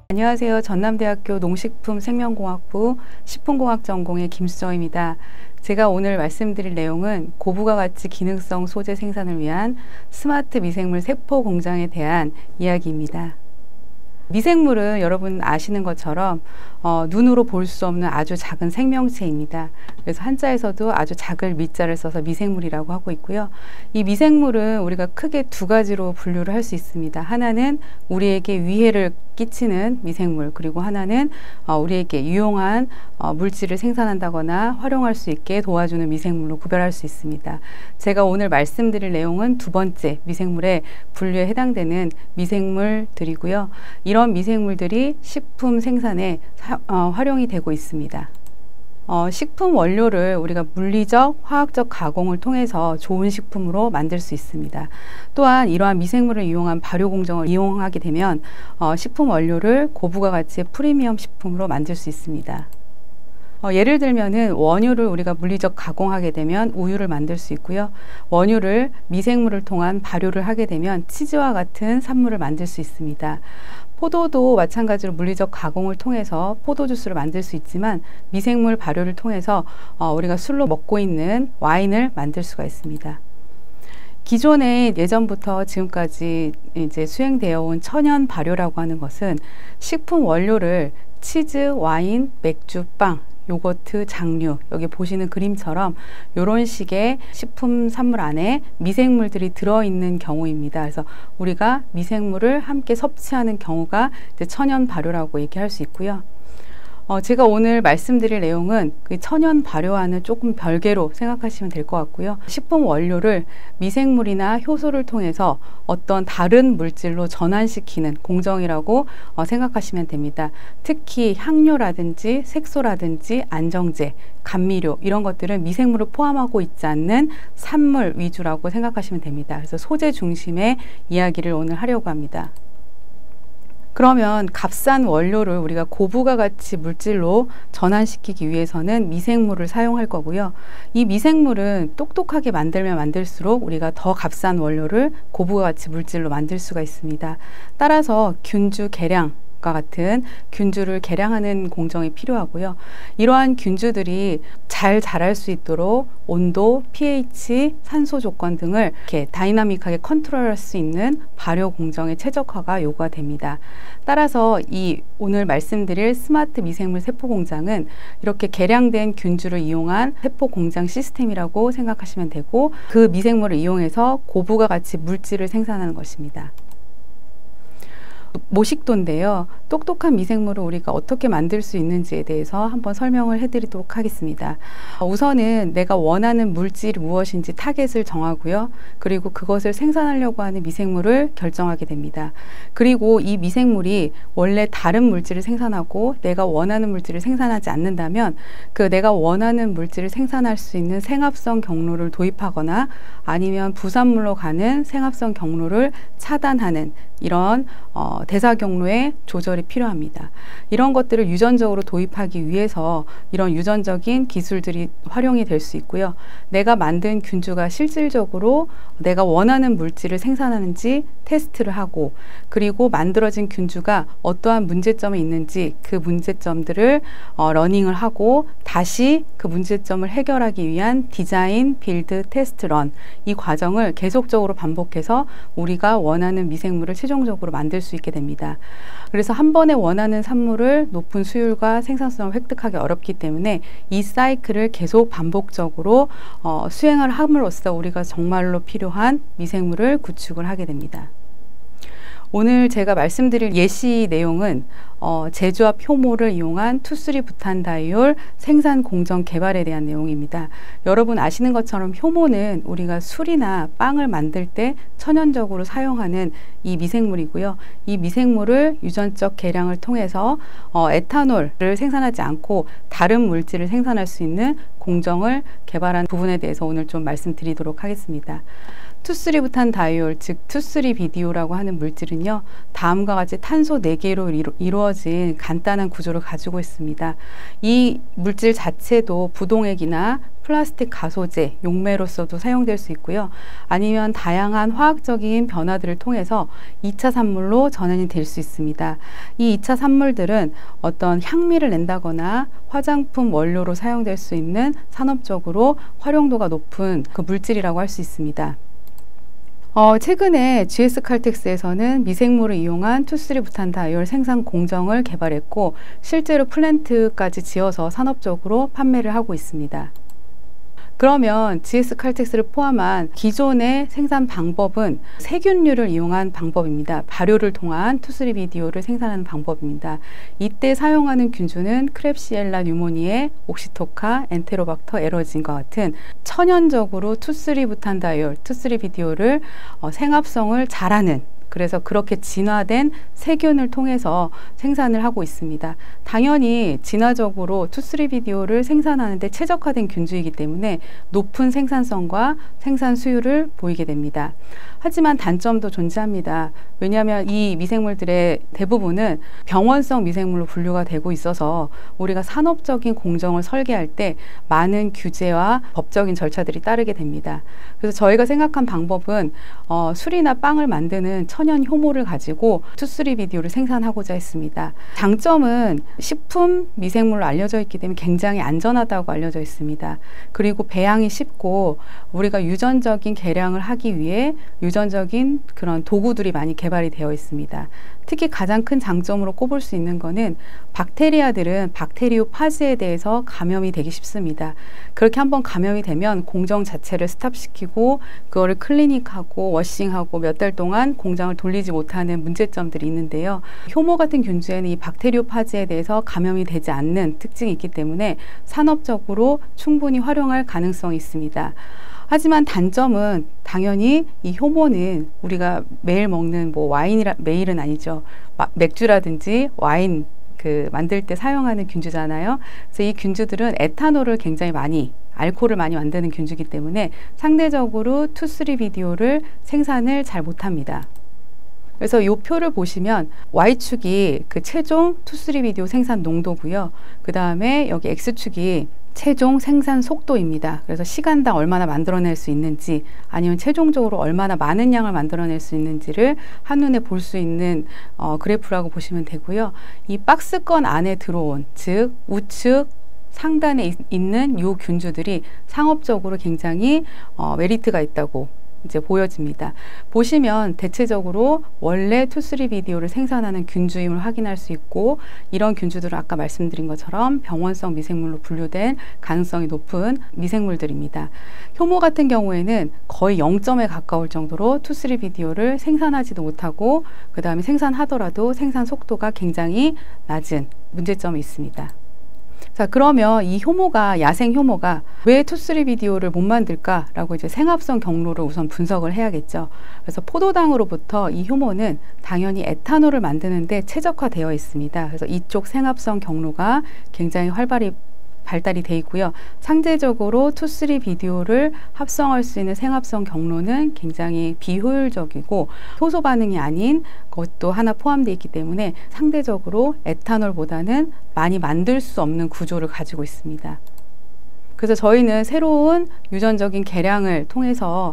안녕하세요. 전남대학교 농식품생명공학부 식품공학 전공의 김수정입니다. 제가 오늘 말씀드릴 내용은 고부가 가치 기능성 소재 생산을 위한 스마트 미생물 세포 공장에 대한 이야기입니다. 미생물은 여러분 아시는 것처럼 눈으로 볼 수 없는 아주 작은 생명체입니다. 그래서 한자에서도 아주 작을 미자를 써서 미생물이라고 하고 있고요. 이 미생물은 우리가 크게 두 가지로 분류를 할 수 있습니다. 하나는 우리에게 위해를 끼치는 미생물, 그리고 하나는 우리에게 유용한 물질을 생산한다거나 활용할 수 있게 도와주는 미생물로 구별할 수 있습니다. 제가 오늘 말씀드릴 내용은 두 번째 미생물의 분류에 해당되는 미생물들이고요. 이런 미생물들이 식품 생산에 활용이 되고 있습니다. 식품 원료를 우리가 물리적, 화학적 가공을 통해서 좋은 식품으로 만들 수 있습니다. 또한 이러한 미생물을 이용한 발효 공정을 이용하게 되면 식품 원료를 고부가 가치의 프리미엄 식품으로 만들 수 있습니다. 예를 들면은 원유를 우리가 물리적 가공하게 되면 우유를 만들 수 있고요. 원유를 미생물을 통한 발효를 하게 되면 치즈와 같은 산물을 만들 수 있습니다. 포도도 마찬가지로 물리적 가공을 통해서 포도 주스를 만들 수 있지만 미생물 발효를 통해서 우리가 술로 먹고 있는 와인을 만들 수가 있습니다. 기존에 예전부터 지금까지 이제 수행되어 온 천연 발효라고 하는 것은 식품 원료를 치즈, 와인, 맥주, 빵, 요거트, 장류, 여기 보시는 그림처럼 이런 식의 식품 산물 안에 미생물들이 들어있는 경우입니다. 그래서 우리가 미생물을 함께 섭취하는 경우가 이제 천연 발효라고 얘기할 수 있고요. 제가 오늘 말씀드릴 내용은 그 천연 발효와는 조금 별개로 생각하시면 될 것 같고요. 식품 원료를 미생물이나 효소를 통해서 어떤 다른 물질로 전환시키는 공정이라고 생각하시면 됩니다. 특히 향료라든지 색소라든지 안정제, 감미료 이런 것들은 미생물을 포함하고 있지 않는 산물 위주라고 생각하시면 됩니다. 그래서 소재 중심의 이야기를 오늘 하려고 합니다. 그러면 값싼 원료를 우리가 고부가 가치 물질로 전환시키기 위해서는 미생물을 사용할 거고요. 이 미생물은 똑똑하게 만들면 만들수록 우리가 더 값싼 원료를 고부가 가치 물질로 만들 수가 있습니다. 따라서 균주 개량 같은 균주를 개량하는 공정이 필요하고요. 이러한 균주들이 잘 자랄 수 있도록 온도, pH, 산소 조건 등을 이렇게 다이나믹하게 컨트롤할 수 있는 발효 공정의 최적화가 요구가 됩니다. 따라서 이 오늘 말씀드릴 스마트 미생물 세포 공장은 이렇게 개량된 균주를 이용한 세포 공장 시스템이라고 생각하시면 되고, 그 미생물을 이용해서 고부가 가치 물질을 생산하는 것입니다. 모식도인데요. 똑똑한 미생물을 우리가 어떻게 만들 수 있는지에 대해서 한번 설명을 해드리도록 하겠습니다. 우선은 내가 원하는 물질이 무엇인지 타겟을 정하고요. 그리고 그것을 생산하려고 하는 미생물을 결정하게 됩니다. 그리고 이 미생물이 원래 다른 물질을 생산하고 내가 원하는 물질을 생산하지 않는다면 그 내가 원하는 물질을 생산할 수 있는 생합성 경로를 도입하거나 아니면 부산물로 가는 생합성 경로를 차단하는 이런 대사 경로의 조절이 필요합니다. 이런 것들을 유전적으로 도입하기 위해서 이런 유전적인 기술들이 활용이 될 수 있고요. 내가 만든 균주가 실질적으로 내가 원하는 물질을 생산하는지 테스트를 하고, 그리고 만들어진 균주가 어떠한 문제점이 있는지 그 문제점들을 러닝을 하고 다시 그 문제점을 해결하기 위한 디자인, 빌드, 테스트, 런, 이 과정을 계속적으로 반복해서 우리가 원하는 미생물을 최종적으로 만들 수 있게 됩니다. 그래서 한 번에 원하는 산물을 높은 수율과 생산성을 획득하기 어렵기 때문에 이 사이클을 계속 반복적으로 수행을 함으로써 우리가 정말로 필요한 미생물을 구축을 하게 됩니다. 오늘 제가 말씀드릴 예시 내용은 제조합 효모를 이용한 투쓰리 부탄다이올 생산 공정 개발에 대한 내용입니다. 여러분 아시는 것처럼 효모는 우리가 술이나 빵을 만들 때 천연적으로 사용하는 이 미생물이고요. 이 미생물을 유전적 개량을 통해서 에탄올을 생산하지 않고 다른 물질을 생산할 수 있는 공정을 개발한 부분에 대해서 오늘 좀 말씀드리도록 하겠습니다. 투쓰리부탄다이올, 즉 투쓰리비디오라고 하는 물질은요, 다음과 같이 탄소 4개로 이루어진 간단한 구조를 가지고 있습니다. 이 물질 자체도 부동액이나 플라스틱 가소제, 용매로서도 사용될 수 있고요. 아니면 다양한 화학적인 변화들을 통해서 2차 산물로 전환이 될 수 있습니다. 이 2차 산물들은 어떤 향미를 낸다거나 화장품 원료로 사용될 수 있는 산업적으로 활용도가 높은 그 물질이라고 할 수 있습니다. 최근에 GS칼텍스에서는 미생물을 이용한 투쓰리 부탄다이올 생산 공정을 개발했고 실제로 플랜트까지 지어서 산업적으로 판매를 하고 있습니다. 그러면 GS칼텍스를 포함한 기존의 생산 방법은 세균류를 이용한 방법입니다. 발효를 통한 투쓰리 비디오를 생산하는 방법입니다. 이때 사용하는 균주는 크랩시엘라 뉴모니에, 옥시토카, 엔테로박터 에러진과 같은 천연적으로 투쓰리 부탄다이올, 투쓰리 비디오를 생합성을 잘하는, 그래서 그렇게 진화된 세균을 통해서 생산을 하고 있습니다. 당연히 진화적으로 투쓰리 비디오를 생산하는데 최적화된 균주이기 때문에 높은 생산성과 생산 수율을 보이게 됩니다. 하지만 단점도 존재합니다. 왜냐하면 이 미생물들의 대부분은 병원성 미생물로 분류가 되고 있어서 우리가 산업적인 공정을 설계할 때 많은 규제와 법적인 절차들이 따르게 됩니다. 그래서 저희가 생각한 방법은 술이나 빵을 만드는 천연 효모를 가지고 투쓰리 비디오를 생산하고자 했습니다. 장점은 식품 미생물로 알려져 있기 때문에 굉장히 안전하다고 알려져 있습니다. 그리고 배양이 쉽고 우리가 유전적인 개량을 하기 위해 유전적인 그런 도구들이 많이 개발이 되어 있습니다. 특히 가장 큰 장점으로 꼽을 수 있는 것은 박테리아들은 박테리오 파즈에 대해서 감염이 되기 쉽습니다. 그렇게 한번 감염이 되면 공정 자체를 스탑시키고 그거를 클리닉하고 워싱하고 몇 달 동안 공장을 돌리지 못하는 문제점들이 있는데요. 효모 같은 균주에는 이 박테리오 파즈에 대해서 감염이 되지 않는 특징이 있기 때문에 산업적으로 충분히 활용할 가능성이 있습니다. 하지만 단점은 당연히 이 효모는 우리가 매일 먹는 뭐 매일은 아니죠. 맥주라든지 와인 만들 때 사용하는 균주잖아요. 그래서 이 균주들은 에탄올을 굉장히 많이 알코올을 많이 만드는 균주이기 때문에 상대적으로 투쓰리 비디오를 생산을 잘 못합니다. 그래서 이 표를 보시면 Y축이 그 최종 투쓰리 비디오 생산 농도고요. 그 다음에 여기 X축이 최종 생산 속도입니다. 그래서 시간당 얼마나 만들어낼 수 있는지 아니면 최종적으로 얼마나 많은 양을 만들어낼 수 있는지를 한눈에 볼 수 있는 그래프라고 보시면 되고요. 이 박스권 안에 들어온, 즉 우측 상단에 있는 요 균주들이 상업적으로 굉장히 메리트가 있다고 이제 보여집니다. 보시면 대체적으로 원래 투쓰리 비디오를 생산하는 균주임을 확인할 수 있고 이런 균주들은 아까 말씀드린 것처럼 병원성 미생물로 분류된 가능성이 높은 미생물들입니다. 효모 같은 경우에는 거의 0점에 가까울 정도로 투쓰리 비디오를 생산하지도 못하고 그 다음에 생산하더라도 생산 속도가 굉장히 낮은 문제점이 있습니다. 자, 그러면 이 효모가, 야생 효모가 왜 투쓰리 비디오를 못 만들까라고 이제 생합성 경로를 우선 분석을 해야겠죠. 그래서 포도당으로부터 이 효모는 당연히 에탄올을 만드는데 최적화되어 있습니다. 그래서 이쪽 생합성 경로가 굉장히 활발히 발달이 돼 있고요. 상대적으로 투쓰리 비디오를 합성할 수 있는 생합성 경로는 굉장히 비효율적이고 효소 반응이 아닌 것도 하나 포함되어 있기 때문에 상대적으로 에탄올보다는 많이 만들 수 없는 구조를 가지고 있습니다. 그래서 저희는 새로운 유전적인 개량을 통해서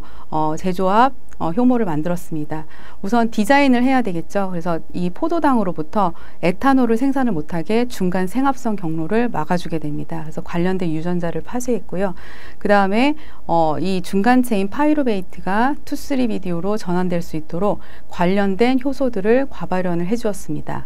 제조합 효모를 만들었습니다. 우선 디자인을 해야 되겠죠. 그래서 이 포도당으로부터 에탄올을 생산을 못하게 중간 생합성 경로를 막아주게 됩니다. 그래서 관련된 유전자를 파쇄했고요. 그 다음에 이 중간체인 파이루베이트가 투쓰리 비디오로 전환될 수 있도록 관련된 효소들을 과발현을 해주었습니다.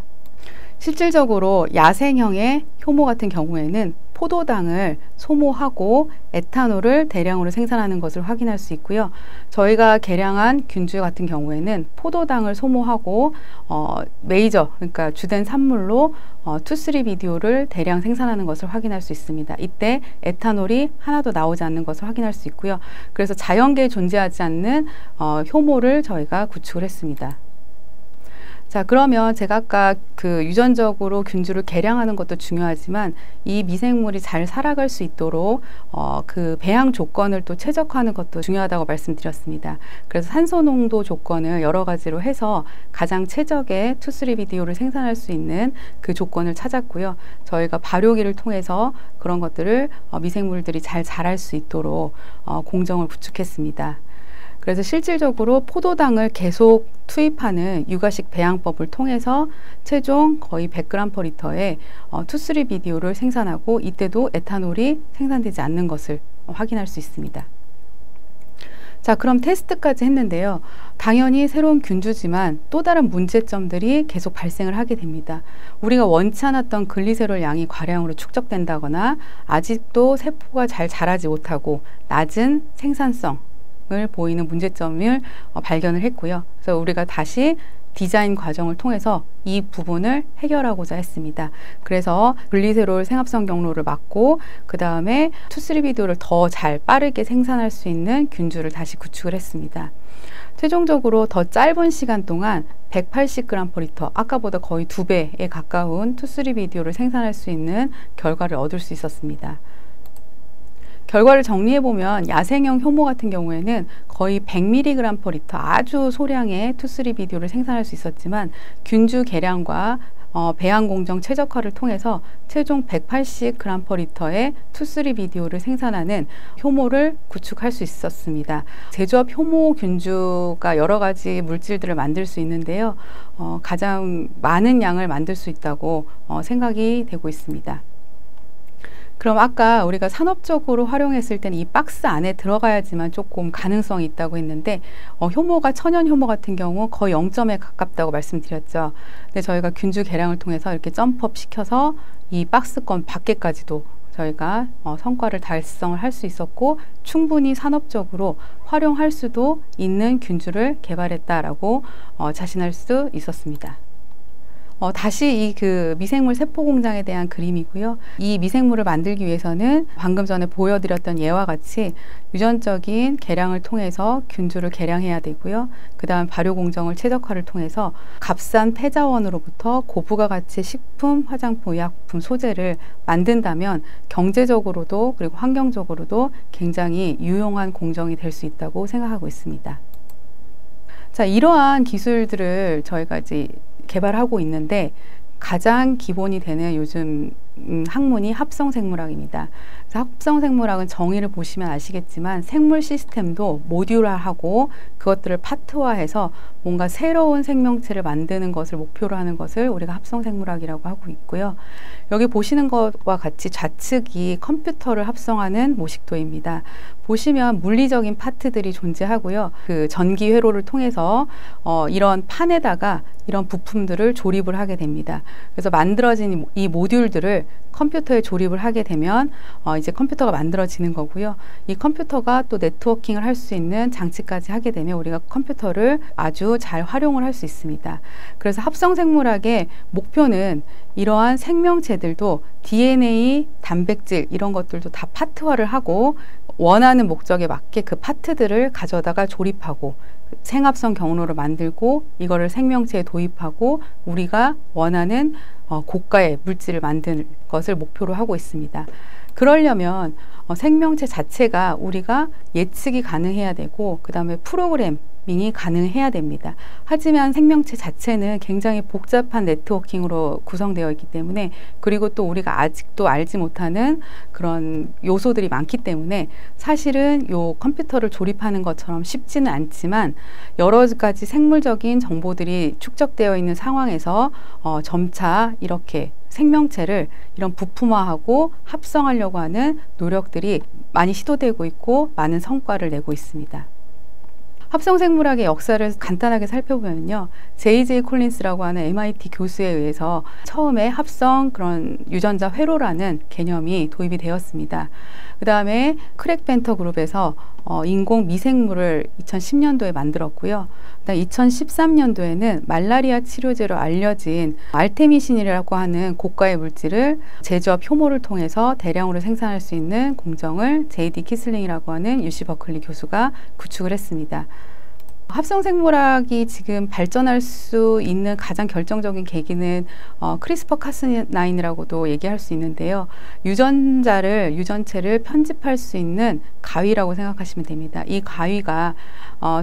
실질적으로 야생형의 효모 같은 경우에는 포도당을 소모하고 에탄올을 대량으로 생산하는 것을 확인할 수 있고요. 저희가 개량한 균주 같은 경우에는 포도당을 소모하고 메이저, 그러니까 주된 산물로 투쓰리 비디오를 대량 생산하는 것을 확인할 수 있습니다. 이때 에탄올이 하나도 나오지 않는 것을 확인할 수 있고요. 그래서 자연계에 존재하지 않는 효모를 저희가 구축을 했습니다. 자, 그러면 제가 아까 그 유전적으로 균주를 개량하는 것도 중요하지만 이 미생물이 잘 살아갈 수 있도록 그 배양 조건을 또 최적화하는 것도 중요하다고 말씀드렸습니다. 그래서 산소 농도 조건을 여러 가지로 해서 가장 최적의 투쓰리비디오를 생산할 수 있는 그 조건을 찾았고요. 저희가 발효기를 통해서 그런 것들을 미생물들이 잘 자랄 수 있도록 공정을 구축했습니다. 그래서 실질적으로 포도당을 계속 투입하는 육아식 배양법을 통해서 최종 거의 100g/L의 투쓰리비디오를 생산하고 이때도 에탄올이 생산되지 않는 것을 확인할 수 있습니다. 자, 그럼 테스트까지 했는데요. 당연히 새로운 균주지만 또 다른 문제점들이 계속 발생을 하게 됩니다. 우리가 원치 않았던 글리세롤 양이 과량으로 축적된다거나 아직도 세포가 잘 자라지 못하고 낮은 생산성을 보이는 문제점을 발견을 했고요. 그래서 우리가 다시 디자인 과정을 통해서 이 부분을 해결하고자 했습니다. 그래서 글리세롤 생합성 경로를 막고 그 다음에 투쓰리비디오를 더 잘 빠르게 생산할 수 있는 균주를 다시 구축을 했습니다. 최종적으로 더 짧은 시간 동안 180g/L, 아까보다 거의 2배에 가까운 투쓰리비디오를 생산할 수 있는 결과를 얻을 수 있었습니다. 결과를 정리해보면 야생형 효모 같은 경우에는 거의 100mg/L 아주 소량의 투쓰리비디오를 생산할 수 있었지만 균주 개량과 배양 공정 최적화를 통해서 최종 180g/L의 투쓰리비디오를 생산하는 효모를 구축할 수 있었습니다. 제조업 효모 균주가 여러 가지 물질들을 만들 수 있는데요. 가장 많은 양을 만들 수 있다고 생각이 되고 있습니다. 그럼 아까 우리가 산업적으로 활용했을 때는 이 박스 안에 들어가야지만 조금 가능성이 있다고 했는데 효모가 천연 효모 같은 경우 거의 0점에 가깝다고 말씀드렸죠. 근데 저희가 균주 개량을 통해서 이렇게 점프업 시켜서 이 박스권 밖에까지도 저희가 성과를 달성을 할 수 있었고 충분히 산업적으로 활용할 수도 있는 균주를 개발했다라고 자신할 수 있었습니다. 다시 이 그 미생물 세포 공장에 대한 그림이고요. 이 미생물을 만들기 위해서는 방금 전에 보여드렸던 예와 같이 유전적인 개량을 통해서 균주를 개량해야 되고요. 그 다음 발효 공정을 최적화를 통해서 값싼 폐자원으로부터 고부가 가치 식품, 화장품, 의약품, 소재를 만든다면 경제적으로도 그리고 환경적으로도 굉장히 유용한 공정이 될 수 있다고 생각하고 있습니다. 자, 이러한 기술들을 저희가 이제 개발하고 있는데 가장 기본이 되는 요즘 학문이 합성생물학입니다. 합성생물학은 정의를 보시면 아시겠지만 생물 시스템도 모듈화하고 그것들을 파트화해서 뭔가 새로운 생명체를 만드는 것을 목표로 하는 것을 우리가 합성생물학이라고 하고 있고요. 여기 보시는 것과 같이 좌측이 컴퓨터를 합성하는 모식도입니다. 보시면 물리적인 파트들이 존재하고요. 그 전기 회로를 통해서 이런 판에다가 이런 부품들을 조립을 하게 됩니다. 그래서 만들어진 이 모듈들을 컴퓨터에 조립을 하게 되면 이제 컴퓨터가 만들어지는 거고요. 이 컴퓨터가 또 네트워킹을 할 수 있는 장치까지 하게 되면 우리가 컴퓨터를 아주 잘 활용을 할 수 있습니다. 그래서 합성생물학의 목표는 이러한 생명체들도 DNA, 단백질 이런 것들도 다 파트화를 하고 원하는 목적에 맞게 그 파트들을 가져다가 조립하고 생합성 경로를 만들고 이거를 생명체에 도입하고 우리가 원하는 고가의 물질을 만드는 것을 목표로 하고 있습니다. 그러려면 생명체 자체가 우리가 예측이 가능해야 되고 그 다음에 프로그래밍이 가능해야 됩니다. 하지만 생명체 자체는 굉장히 복잡한 네트워킹으로 구성되어 있기 때문에 그리고 또 우리가 아직도 알지 못하는 그런 요소들이 많기 때문에 사실은 요 컴퓨터를 조립하는 것처럼 쉽지는 않지만 여러 가지 생물적인 정보들이 축적되어 있는 상황에서 점차 이렇게 생명체를 이런 부품화하고 합성하려고 하는 노력들이 많이 시도되고 있고 많은 성과를 내고 있습니다. 합성생물학의 역사를 간단하게 살펴보면요. J.J. 콜린스라고 하는 MIT 교수에 의해서 처음에 합성 그런 유전자 회로라는 개념이 도입이 되었습니다. 그 다음에 크랙 벤터 그룹에서 인공 미생물을 2010년도에 만들었고요. 2013년도에는 말라리아 치료제로 알려진 알테미신이라고 하는 고가의 물질을 제조업 효모를 통해서 대량으로 생산할 수 있는 공정을 J.D. 키슬링이라고 하는 UC 버클리 교수가 구축을 했습니다. 합성생물학이 지금 발전할 수 있는 가장 결정적인 계기는 크리스퍼 카스9이라고도 얘기할 수 있는데요. 유전체를 편집할 수 있는 가위라고 생각하시면 됩니다. 이 가위가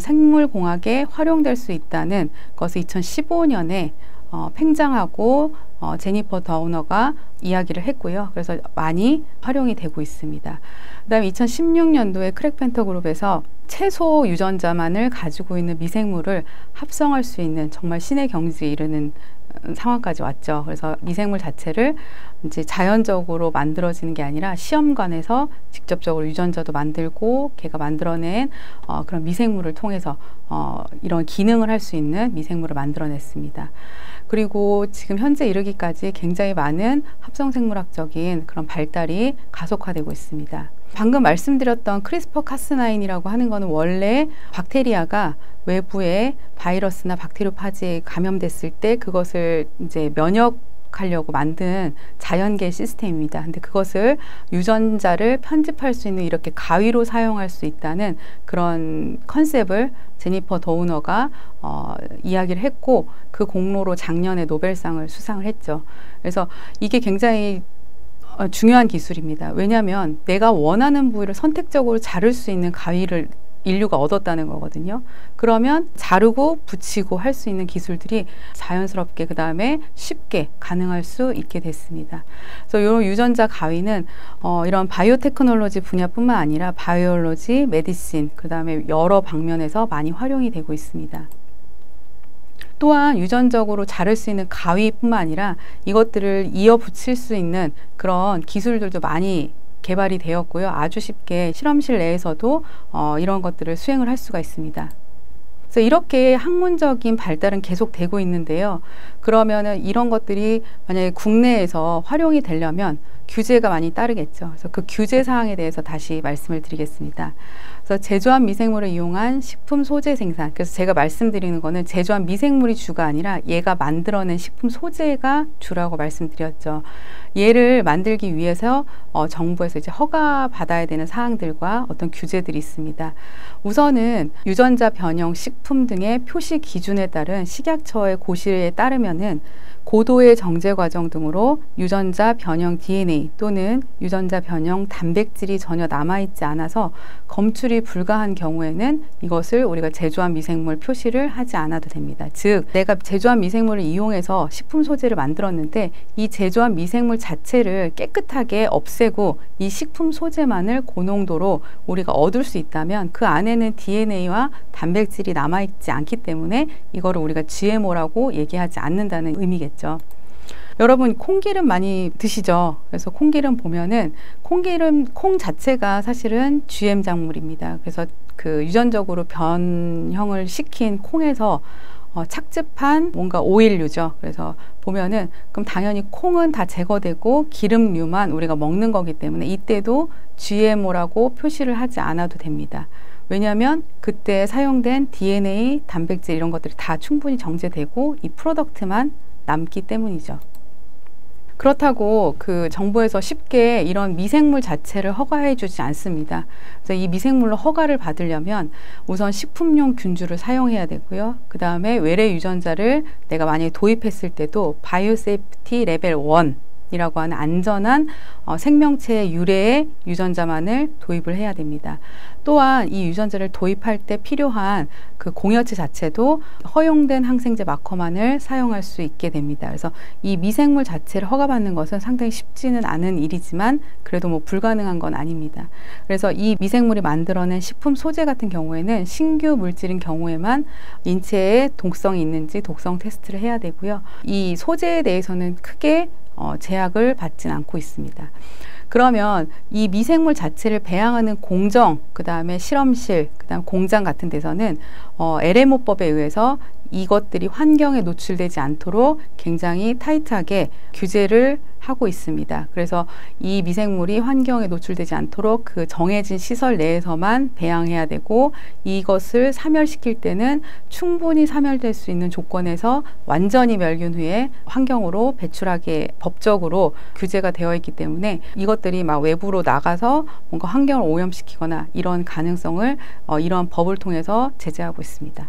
생물공학에 활용될 수 있다는 것을 2015년에 팽장하고 제니퍼 다우너가 이야기를 했고요. 그래서 많이 활용이 되고 있습니다. 그 다음에 2016년도에 크랙펜터 그룹에서 채소 유전자만을 가지고 있는 미생물을 합성할 수 있는 정말 신의 경지에 이르는 상황까지 왔죠. 그래서 미생물 자체를 이제 자연적으로 만들어지는 게 아니라 시험관에서 직접적으로 유전자도 만들고 걔가 만들어낸 그런 미생물을 통해서 이런 기능을 할 수 있는 미생물을 만들어냈습니다. 그리고 지금 현재 이르기까지 굉장히 많은 합성생물학적인 그런 발달이 가속화되고 있습니다. 방금 말씀드렸던 크리스퍼 카스9이라고 하는 거는 원래 박테리아가 외부의 바이러스나 박테리오파지에 감염됐을 때 그것을 이제 면역하려고 만든 자연계 시스템입니다. 근데 그것을 유전자를 편집할 수 있는 이렇게 가위로 사용할 수 있다는 그런 컨셉을 제니퍼 더우너가 이야기를 했고 그 공로로 작년에 노벨상을 수상을 했죠. 그래서 이게 굉장히 중요한 기술입니다. 왜냐하면 내가 원하는 부위를 선택적으로 자를 수 있는 가위를 인류가 얻었다는 거거든요. 그러면 자르고 붙이고 할 수 있는 기술들이 자연스럽게 그 다음에 쉽게 가능할 수 있게 됐습니다. 그래서 이런 유전자 가위는 이런 바이오테크놀로지 분야뿐만 아니라 바이올로지, 메디신, 그 다음에 여러 방면에서 많이 활용이 되고 있습니다. 또한 유전적으로 자를 수 있는 가위뿐만 아니라 이것들을 이어 붙일 수 있는 그런 기술들도 많이 개발이 되었고요. 아주 쉽게 실험실 내에서도 이런 것들을 수행을 할 수가 있습니다. 그래서 이렇게 학문적인 발달은 계속되고 있는데요. 그러면은 이런 것들이 만약에 국내에서 활용이 되려면 규제가 많이 따르겠죠. 그래서 그 규제 사항에 대해서 다시 말씀을 드리겠습니다. 그래서 제조한 미생물을 이용한 식품 소재 생산. 그래서 제가 말씀드리는 거는 제조한 미생물이 주가 아니라 얘가 만들어낸 식품 소재가 주라고 말씀드렸죠. 얘를 만들기 위해서 정부에서 이제 허가 받아야 되는 사항들과 어떤 규제들이 있습니다. 우선은 유전자 변형 식품 등의 표시 기준에 따른 식약처의 고시에 따르면은 고도의 정제 과정 등으로 유전자 변형 DNA 또는 유전자 변형 단백질이 전혀 남아있지 않아서 검출이 불가한 경우에는 이것을 우리가 제조한 미생물 표시를 하지 않아도 됩니다. 즉, 내가 제조한 미생물을 이용해서 식품 소재를 만들었는데 이 제조한 미생물 자체를 깨끗하게 없애고 이 식품 소재만을 고농도로 우리가 얻을 수 있다면 그 안에는 DNA와 단백질이 남아있지 않기 때문에 이거를 우리가 GMO라고 얘기하지 않는다는 의미겠죠. 여러분 콩기름 많이 드시죠? 그래서 콩기름 보면은 콩 자체가 사실은 GM 작물입니다. 그래서 그 유전적으로 변형을 시킨 콩에서 착즙한 뭔가 오일류죠. 그래서 보면은 그럼 당연히 콩은 다 제거되고 기름류만 우리가 먹는 거기 때문에 이때도 GMO라고 표시를 하지 않아도 됩니다. 왜냐하면 그때 사용된 DNA, 단백질 이런 것들이 다 충분히 정제되고 이 프로덕트만 남기 때문이죠. 그렇다고 그 정부에서 쉽게 이런 미생물 자체를 허가해 주지 않습니다. 그래서 이 미생물로 허가를 받으려면 우선 식품용 균주를 사용해야 되고요. 그 다음에 외래 유전자를 내가 만약에 도입했을 때도 바이오 세이프티 레벨 1 이라고 하는 안전한 생명체의 유래의 유전자만을 도입을 해야 됩니다. 또한 이 유전자를 도입할 때 필요한 그 공여체 자체도 허용된 항생제 마커만을 사용할 수 있게 됩니다. 그래서 이 미생물 자체를 허가받는 것은 상당히 쉽지는 않은 일이지만 그래도 뭐 불가능한 건 아닙니다. 그래서 이 미생물이 만들어낸 식품 소재 같은 경우에는 신규 물질인 경우에만 인체에 독성이 있는지 독성 테스트를 해야 되고요. 이 소재에 대해서는 크게 제약을 받진 않고 있습니다. 그러면 이 미생물 자체를 배양하는 공정, 그 다음에 실험실, 그 다음 공장 같은 데서는 LMO법에 의해서 이것들이 환경에 노출되지 않도록 굉장히 타이트하게 규제를 하고 있습니다. 그래서 이 미생물이 환경에 노출되지 않도록 그 정해진 시설 내에서만 배양해야 되고, 이것을 사멸시킬 때는 충분히 사멸될 수 있는 조건에서 완전히 멸균 후에 환경으로 배출하게 법적으로 규제가 되어 있기 때문에 이것들이 막 외부로 나가서 뭔가 환경을 오염시키거나 이런 가능성을 이런 법을 통해서 제재하고 있습니다.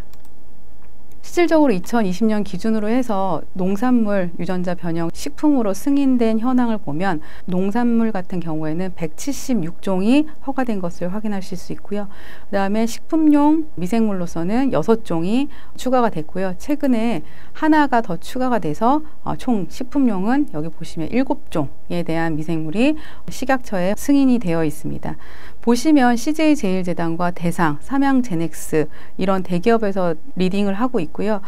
실질적으로 2020년 기준으로 해서 농산물 유전자 변형 식품으로 승인된 현황을 보면 농산물 같은 경우에는 176종이 허가된 것을 확인하실 수 있고요. 그 다음에 식품용 미생물로서는 6종이 추가가 됐고요. 최근에 하나가 더 추가가 돼서 총 식품용은 여기 보시면 7종에 대한 미생물이 식약처에 승인이 되어 있습니다. 보시면 CJ제일제당과 대상, 삼양제넥스 이런 대기업에서 리딩을 하고 있고요.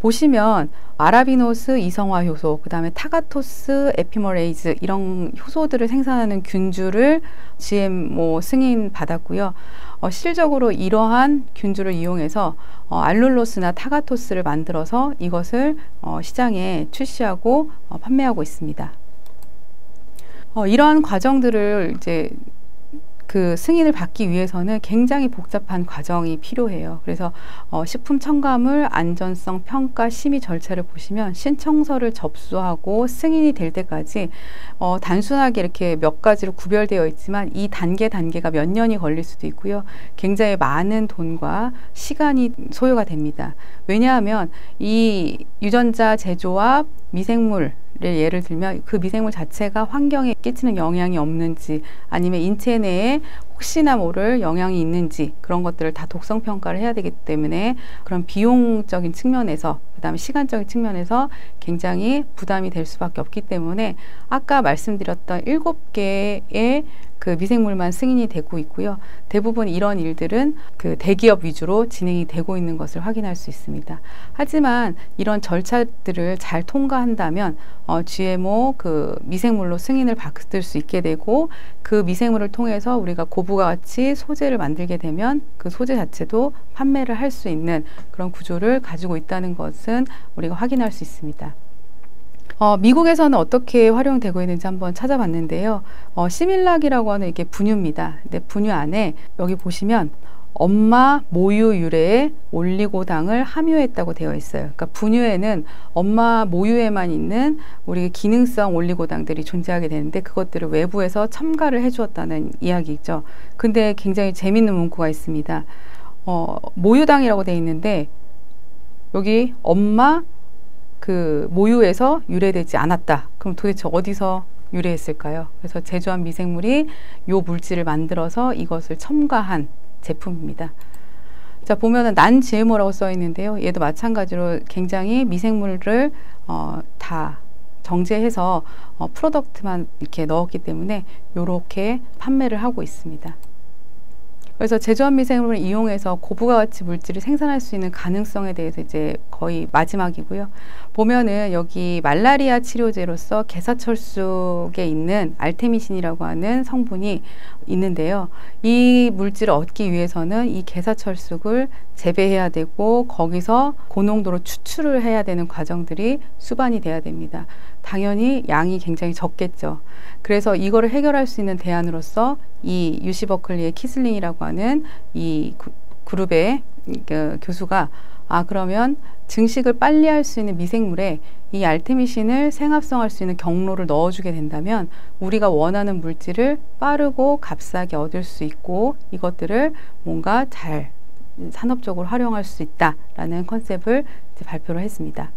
보시면 아라비노스 이성화 효소, 그 다음에 타가토스 에피머레이즈 이런 효소들을 생산하는 균주를 GMO 승인 받았고요. 실질적으로 이러한 균주를 이용해서 알룰로스나 타가토스를 만들어서 이것을 시장에 출시하고 판매하고 있습니다. 이러한 과정들을 이제 그 승인을 받기 위해서는 굉장히 복잡한 과정이 필요해요. 그래서 식품 첨가물 안전성 평가 심의 절차를 보시면 신청서를 접수하고 승인이 될 때까지 단순하게 이렇게 몇 가지로 구별되어 있지만 이 단계가 몇 년이 걸릴 수도 있고요. 굉장히 많은 돈과 시간이 소요가 됩니다. 왜냐하면 이 유전자 제조와 미생물 예를 들면 그 미생물 자체가 환경에 끼치는 영향이 없는지, 아니면 인체 내에 혹시나 모를 영향이 있는지, 그런 것들을 다 독성 평가를 해야 되기 때문에 그런 비용적인 측면에서, 그 다음에 시간적인 측면에서 굉장히 부담이 될 수밖에 없기 때문에 아까 말씀드렸던 7개의 그 미생물만 승인이 되고 있고요. 대부분 이런 일들은 그 대기업 위주로 진행이 되고 있는 것을 확인할 수 있습니다. 하지만 이런 절차들을 잘 통과한다면 GMO 그 미생물로 승인을 받을 수 있게 되고, 그 미생물을 통해서 우리가 고부가 같이 소재를 만들게 되면 그 소재 자체도 판매를 할 수 있는 그런 구조를 가지고 있다는 것은 우리가 확인할 수 있습니다. 미국에서는 어떻게 활용되고 있는지 한번 찾아봤는데요. 시밀락이라고 하는 이게 분유입니다. 근데 분유 안에 여기 보시면 엄마 모유 유래의 올리고당을 함유했다고 되어 있어요. 그러니까 분유에는 엄마 모유에만 있는 우리 기능성 올리고당들이 존재하게 되는데 그것들을 외부에서 첨가를 해주었다는 이야기죠. 근데 굉장히 재밌는 문구가 있습니다. 모유당이라고 되어 있는데 여기 엄마 그 모유에서 유래되지 않았다. 그럼 도대체 어디서 유래했을까요? 그래서 제조한 미생물이 요 물질을 만들어서 이것을 첨가한 제품입니다. 자, 보면은 난 GMO라고 써 있는데요. 얘도 마찬가지로 굉장히 미생물을 다 정제해서 프로덕트만 이렇게 넣었기 때문에 요렇게 판매를 하고 있습니다. 그래서 제조한 미생물을 이용해서 고부가 가치 물질을 생산할 수 있는 가능성에 대해서 이제 거의 마지막이고요. 보면은 여기 말라리아 치료제로서 게사철쑥에 있는 알테미신이라고 하는 성분이 있는데요. 이 물질을 얻기 위해서는 이 게사철쑥을 재배해야 되고 거기서 고농도로 추출을 해야 되는 과정들이 수반이 돼야 됩니다. 당연히 양이 굉장히 적겠죠. 그래서 이거를 해결할 수 있는 대안으로서 이 UC 버클리의 키슬링이라고 하는 이 그룹의 교수가 그러면 증식을 빨리 할 수 있는 미생물에 이 알테미신을 생합성할 수 있는 경로를 넣어주게 된다면 우리가 원하는 물질을 빠르고 값싸게 얻을 수 있고 이것들을 뭔가 잘 산업적으로 활용할 수 있다라는 컨셉을 이제 발표를 했습니다.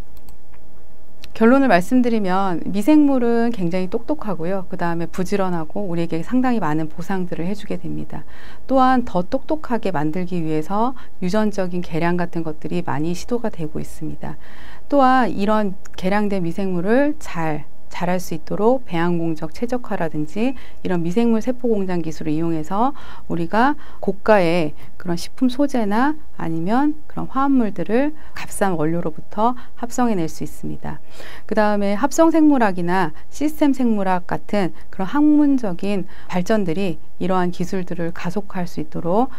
결론을 말씀드리면 미생물은 굉장히 똑똑하고요. 그 다음에 부지런하고 우리에게 상당히 많은 보상들을 해주게 됩니다. 또한 더 똑똑하게 만들기 위해서 유전적인 개량 같은 것들이 많이 시도가 되고 있습니다. 또한 이런 개량된 미생물을 잘 자랄 수 있도록 배양 공정 최적화라든지 이런 미생물 세포 공장 기술을 이용해서 우리가 고가의 그런 식품 소재나 아니면 그런 화합물들을 값싼 원료로부터 합성해낼 수 있습니다. 그 다음에 합성 생물학이나 시스템 생물학 같은 그런 학문적인 발전들이 이러한 기술들을 가속화할 수 있도록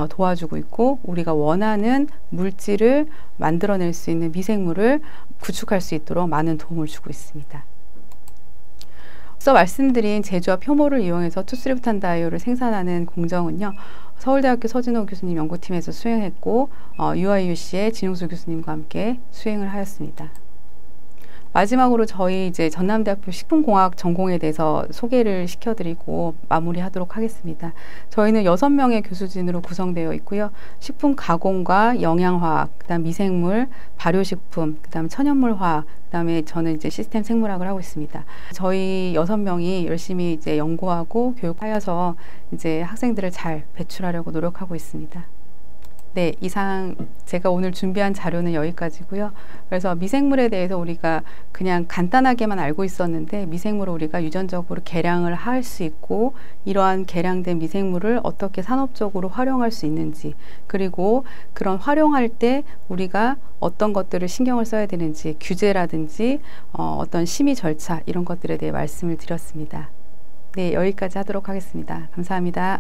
도와주고 있고, 우리가 원하는 물질을 만들어낼 수 있는 미생물을 구축할 수 있도록 많은 도움을 주고 있습니다. 앞서 말씀드린 제조와 표모를 이용해서 투쓰리부탄다이올을 생산하는 공정은요, 서울대학교 서진호 교수님 연구팀에서 수행했고, UIUC의 진용수 교수님과 함께 수행을 하였습니다. 마지막으로 저희 이제 전남대학교 식품공학 전공에 대해서 소개를 시켜드리고 마무리하도록 하겠습니다. 저희는 6명의 교수진으로 구성되어 있고요. 식품 가공과 영양화학, 그다음 미생물, 발효식품, 그다음 천연물화학, 그다음에 저는 이제 시스템 생물학을 하고 있습니다. 저희 6명이 열심히 이제 연구하고 교육하여서 이제 학생들을 잘 배출하려고 노력하고 있습니다. 네, 이상 제가 오늘 준비한 자료는 여기까지고요. 그래서 미생물에 대해서 우리가 그냥 간단하게만 알고 있었는데, 미생물을 우리가 유전적으로 개량을 할 수 있고, 이러한 개량된 미생물을 어떻게 산업적으로 활용할 수 있는지, 그리고 그런 활용할 때 우리가 어떤 것들을 신경을 써야 되는지, 규제라든지 어떤 심의 절차, 이런 것들에 대해 말씀을 드렸습니다. 네, 여기까지 하도록 하겠습니다. 감사합니다.